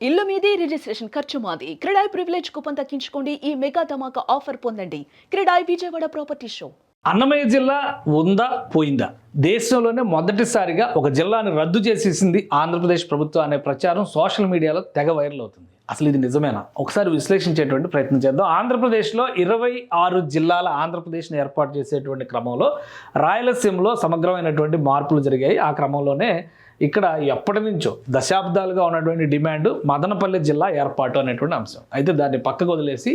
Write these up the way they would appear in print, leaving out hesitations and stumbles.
ఇల్లు మీది రిజిస్ట్రేషన్ ఖర్చు మాది. క్రెడాయ్ ప్రివిలేజ్ కూపన్ తగ్గించుకోండి. ఈ మెగా ధమాకా ఆఫర్ పొందండి. CREDAI Vijayawada property show. అన్నమయ్య జిల్లా ఉందా పోయిందా? దేశంలోనే మొదటిసారిగా ఒక జిల్లాని రద్దు చేసేసింది ఆంధ్రప్రదేశ్ ప్రభుత్వం అనే ప్రచారం సోషల్ మీడియాలో తెగ వైరల్ అవుతుంది. అసలు ఇది నిజమేనా? ఒకసారి విశ్లేషించేటువంటి ప్రయత్నం చేద్దాం. ఆంధ్రప్రదేశ్లో 26 జిల్లాల ఆంధ్రప్రదేశ్ని ఏర్పాటు చేసేటువంటి క్రమంలో రాయలసీమలో సమగ్రమైనటువంటి మార్పులు జరిగాయి. ఆ క్రమంలోనే ఇక్కడ ఎప్పటి నుంచో దశాబ్దాలుగా ఉన్నటువంటి డిమాండ్ మదనపల్లి జిల్లా ఏర్పాటు అనేటువంటి అంశం. అయితే దాన్ని పక్కకు వదిలేసి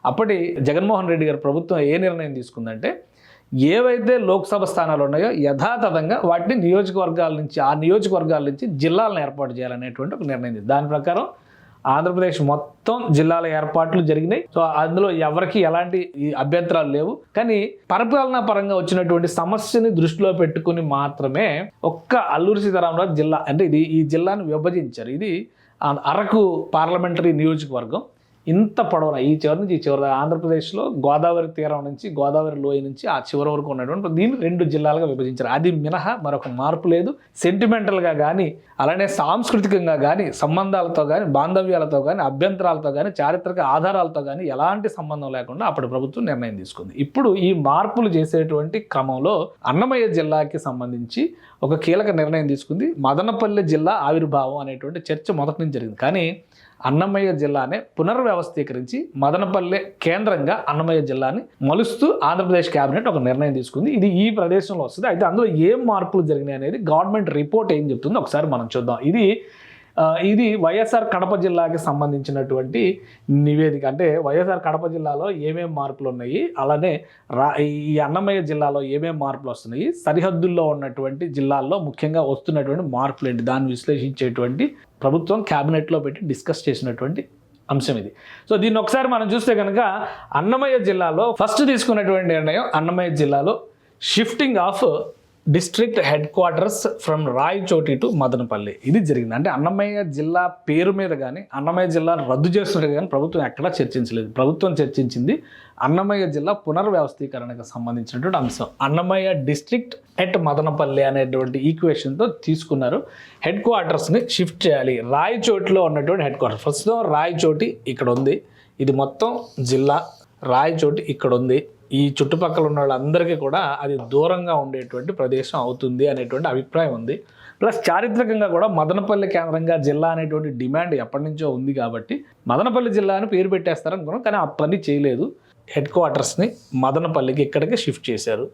అప్పటి జగన్మోహన్ రెడ్డి గారి ప్రభుత్వం ఏ నిర్ణయం తీసుకుందంటే, ఏవైతే లోక్సభ స్థానాలు ఉన్నాయో యథాతథంగా వాటిని ఆ నియోజకవర్గాల నుంచి జిల్లాలను ఏర్పాటు చేయాలనేటువంటి ఒక నిర్ణయం. దాని ప్రకారం ఆంధ్రప్రదేశ్ మొత్తం జిల్లాల ఏర్పాట్లు జరిగినాయి. సో అందులో ఎవరికి ఎలాంటి అభ్యంతరాలు లేవు. కానీ పరిపాలనా పరంగా వచ్చినటువంటి సమస్యని దృష్టిలో పెట్టుకుని మాత్రమే ఒక్క అల్లూరి సీతారామరాజు జిల్లా అంటే ఈ జిల్లాను విభజించారు. ఇది అరకు పార్లమెంటరీ నియోజకవర్గం. ఇంత పొడవున ఈ చివరి నుంచి ఈ చివరి ఆంధ్రప్రదేశ్లో గోదావరి తీరం నుంచి గోదావరి లోయ నుంచి ఆ చివరి వరకు ఉన్నటువంటి దీన్ని 2 జిల్లాలుగా విభజించారు. అది మినహా మరొక మార్పు లేదు. సెంటిమెంటల్గా కానీ అలానే సాంస్కృతికంగా కానీ సంబంధాలతో కానీ బాంధవ్యాలతో కానీ అభ్యంతరాలతో కానీ చారిత్రక ఆధారాలతో కానీ ఎలాంటి సంబంధం లేకుండా అప్పటి ప్రభుత్వం నిర్ణయం తీసుకుంది. ఇప్పుడు ఈ మార్పులు చేసేటువంటి క్రమంలో అన్నమయ్య జిల్లాకి సంబంధించి ఒక కీలక నిర్ణయం తీసుకుంది. మదనపల్లి జిల్లా ఆవిర్భావం అనేటువంటి చర్చ మొదటి నుంచి జరిగింది. కానీ అన్నమయ్య జిల్లానే పునర్వ్యవస్థీకరించి మదనపల్లె కేంద్రంగా అన్నమయ్య జిల్లాని మలుస్తూ ఆంధ్రప్రదేశ్ కేబినెట్ ఒక నిర్ణయం తీసుకుంది. ఇది ఈ ప్రదేశంలో వస్తుంది. అయితే అందులో ఏం మార్పులు జరిగినాయి అనేది గవర్నమెంట్ రిపోర్ట్ ఏం చెప్తుందో ఒకసారి మనం చూద్దాం. ఇది వైఎస్ఆర్ కడప జిల్లాకి సంబంధించినటువంటి నివేదిక. అంటే వైఎస్ఆర్ కడప జిల్లాలో ఏమేం మార్పులు ఉన్నాయి, అలానే ఈ అన్నమయ్య జిల్లాలో ఏమేం మార్పులు వస్తున్నాయి, సరిహద్దుల్లో ఉన్నటువంటి జిల్లాల్లో ముఖ్యంగా వస్తున్నటువంటి మార్పులు ఏంటి, దాన్ని విశ్లేషించేటువంటి ప్రభుత్వం క్యాబినెట్లో పెట్టి డిస్కస్ చేసినటువంటి అంశం ఇది. సో దీన్ని ఒకసారి మనం చూస్తే కనుక అన్నమయ్య జిల్లాలో ఫస్ట్ తీసుకున్నటువంటి నిర్ణయం, అన్నమయ్య జిల్లాలో shifting of district head quarters from Rayachoti to Madanapalle ఇది జరిగింది. అంటే అన్నమయ్య జిల్లా పేరు మీద కానీ అన్నమయ్య జిల్లాను రద్దు చేస్తున్నట్టు కానీ ప్రభుత్వం ఎక్కడా చర్చించలేదు. ప్రభుత్వం చర్చించింది అన్నమయ్య జిల్లా పునర్వ్యవస్థీకరణకు సంబంధించినటువంటి అంశం. అన్నమయ్య డిస్ట్రిక్ట్ ఎట్ మదనపల్లి అనేటువంటి ఈక్వేషన్తో తీసుకున్నారు. హెడ్ క్వార్టర్స్ని షిఫ్ట్ చేయాలి. రాయచోటిలో ఉన్నటువంటి హెడ్ క్వార్టర్స్ ప్రస్తుతం రాయచోటి ఇక్కడ ఉంది. ఇది మొత్తం జిల్లా. రాయచోటి ఇక్కడ ఉంది. ఈ చుట్టుపక్కల ఉన్న వాళ్ళందరికీ కూడా అది దూరంగా ఉండేటువంటి ప్రదేశం అవుతుంది అనేటువంటి అభిప్రాయం ఉంది. ప్లస్ చారిత్రకంగా కూడా మదనపల్లి కేంద్రంగా జిల్లా అనేటువంటి డిమాండ్ ఎప్పటి నుంచో ఉంది కాబట్టి మదనపల్లి జిల్లా అని పేరు పెట్టేస్తారనుకున్నాం. కానీ ఆ పని చేయలేదు. హెడ్ క్వార్టర్స్ని మదనపల్లికి ఇక్కడికి షిఫ్ట్ చేశారు.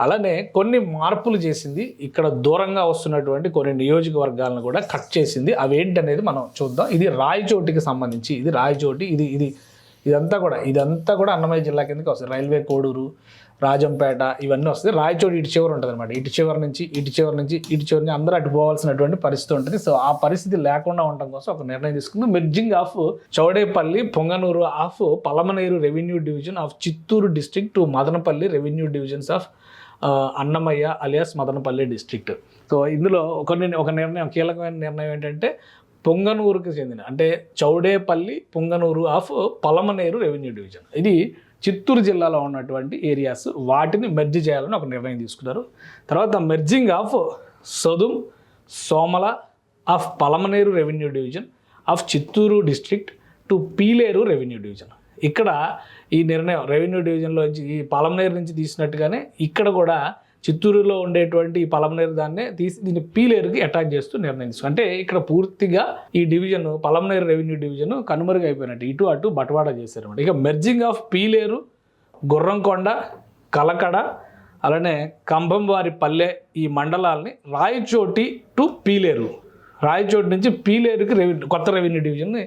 అలానే కొన్ని మార్పులు చేసింది. ఇక్కడ దూరంగా వస్తున్నటువంటి కొన్ని నియోజకవర్గాలను కూడా కట్ చేసింది. అవేంటి అనేది మనం చూద్దాం. ఇది రాయచోటికి సంబంధించి. ఇది రాయచోటి. ఇదంతా కూడా అన్నమయ్య జిల్లా కిందకి వస్తుంది. రైల్వే కోడూరు, రాజంపేట ఇవన్నీ వస్తుంది. రాయచోటి ఇటు చివరి ఉంటుంది అనమాట. ఇటు చివరి నుంచి అందరూ అటు పోవాల్సినటువంటి పరిస్థితి ఉంటుంది. సో ఆ పరిస్థితి లేకుండా ఉండడం కోసం ఒక నిర్ణయం తీసుకుంది. Merging of Chowdepalle, Punganur of Palamaner revenue division of Chittoor district to Madanapalle revenue divisions of Annamayya alias Madanapalle district. So ఇందులో ఒక నిర్ణయం, కీలకమైన నిర్ణయం ఏంటంటే పొంగనూరుకి చెందిన అంటే Chowdepalle, Punganur of Palamaner revenue division, ఇది చిత్తూరు జిల్లాలో ఉన్నటువంటి ఏరియాస్, వాటిని మెర్జ్ చేయాలని ఒక నిర్ణయం తీసుకున్నారు. తర్వాత merging of Sadum, Somala of Palamaner revenue division of Chittoor district to Pileru revenue division. ఇక్కడ ఈ నిర్ణయం రెవెన్యూ డివిజన్లో ఈ పలమనేరు నుంచి తీసినట్టుగానే ఇక్కడ కూడా చిత్తూరులో ఉండేటువంటి ఈ పలమనేరు దాన్నే తీసి దీన్ని పీలేరుకి అటాచ్ చేస్తూ నిర్ణయం తీసుకుంది. అంటే ఇక్కడ పూర్తిగా ఈ డివిజన్ పలమనేరు రెవెన్యూ డివిజన్ కనుమరుగు అయిపోయినట్టు ఇటు అటు బట్వాడా చేశారు అనమాట. ఇక మెర్జింగ్ ఆఫ్ పీలేరు, గుర్రంకొండ, కలకడ, అలానే కంభంవారిపల్లె ఈ మండలాల్ని రాయచోటి టు పీలేరు, రాయచోటి నుంచి పీలేరుకి కొత్త రెవెన్యూ డివిజన్ని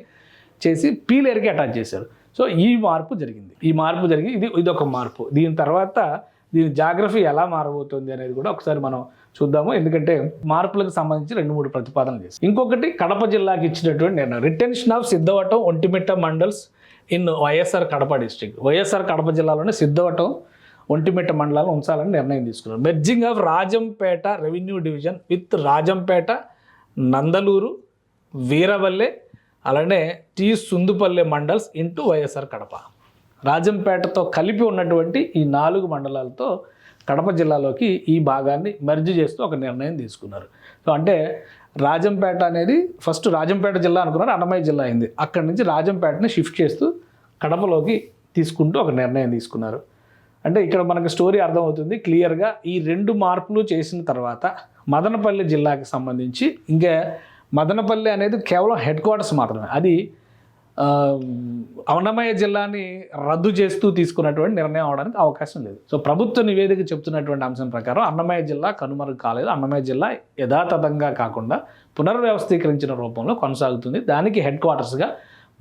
చేసి పీలేరుకి అటాచ్ చేశారు. సో ఈ మార్పు జరిగింది. ఇది ఒక మార్పు. దీని తర్వాత దీని జాగ్రఫీ ఎలా మారబోతుంది అనేది కూడా ఒకసారి మనం చూద్దాము. ఎందుకంటే మార్పులకు సంబంధించి 2-3 ప్రతిపాదనలు చేసి, ఇంకొకటి కడప జిల్లాకి ఇచ్చినటువంటి నిర్ణయం, retention of Siddavatam, Ontimitta mandals in YSR Kadapa district. YSR Kadapa జిల్లాలోనే సిద్ధవటం, ఒంటిమిట్ట మండలాలను ఉంచాలని నిర్ణయం తీసుకున్నారు. Merging of Rajampet revenue division with Rajampet, Nandalur, Veeravalle, అలానే టీ సుందుపల్లె మండల్స్ ఇంటూ వైఎస్ఆర్ కడప. రాజంపేటతో కలిపి ఉన్నటువంటి ఈ 4 మండలాలతో కడప జిల్లాలోకి ఈ భాగాన్ని మెర్జ్ చేస్తూ ఒక నిర్ణయం తీసుకున్నారు. సో అంటే రాజంపేట అనేది ఫస్ట్ రాజంపేట జిల్లా అనుకున్నారు, అన్నమయ్య జిల్లా అయింది. అక్కడి నుంచి రాజంపేటని షిఫ్ట్ చేస్తూ కడపలోకి తీసుకుంటూ ఒక నిర్ణయం తీసుకున్నారు. అంటే ఇక్కడ మనకు స్టోరీ అర్థమవుతుంది క్లియర్గా. ఈ 2 మార్పులు చేసిన తర్వాత మదనపల్లి జిల్లాకి సంబంధించి ఇంకా మదనపల్లి అనేది కేవలం హెడ్ క్వార్టర్స్ మాత్రమే, అది అన్నమయ్య జిల్లాని రద్దు చేస్తూ తీసుకున్నటువంటి నిర్ణయం అవడానికి అవకాశం లేదు. సో ప్రభుత్వ నివేదిక చెప్తున్నటువంటి అంశం ప్రకారం అన్నమయ్య జిల్లా కనుమరుగు కాలేదు. అన్నమయ్య జిల్లా యథాతథంగా కాకుండా పునర్వ్యవస్థీకరించిన రూపంలో కొనసాగుతుంది. దానికి హెడ్ క్వార్టర్స్గా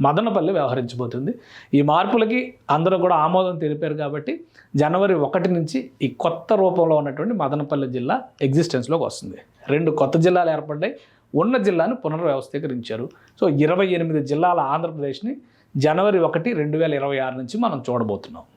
మదనపల్లి వ్యవహరించబోతుంది. ఈ మార్పులకి అందరూ కూడా ఆమోదం తెలిపారు కాబట్టి జనవరి 1 నుంచి ఈ కొత్త రూపంలో ఉన్నటువంటి మదనపల్లి జిల్లా ఎగ్జిస్టెన్స్లోకి వస్తుంది. 2 కొత్త జిల్లాలు ఏర్పడ్డాయి, ఉన్న జిల్లాను పునర్వ్యవస్థీకరించారు. సో 28 జిల్లాల ఆంధ్రప్రదేశ్ని జనవరి 1, 2026 నుంచి మనం చూడబోతున్నాం.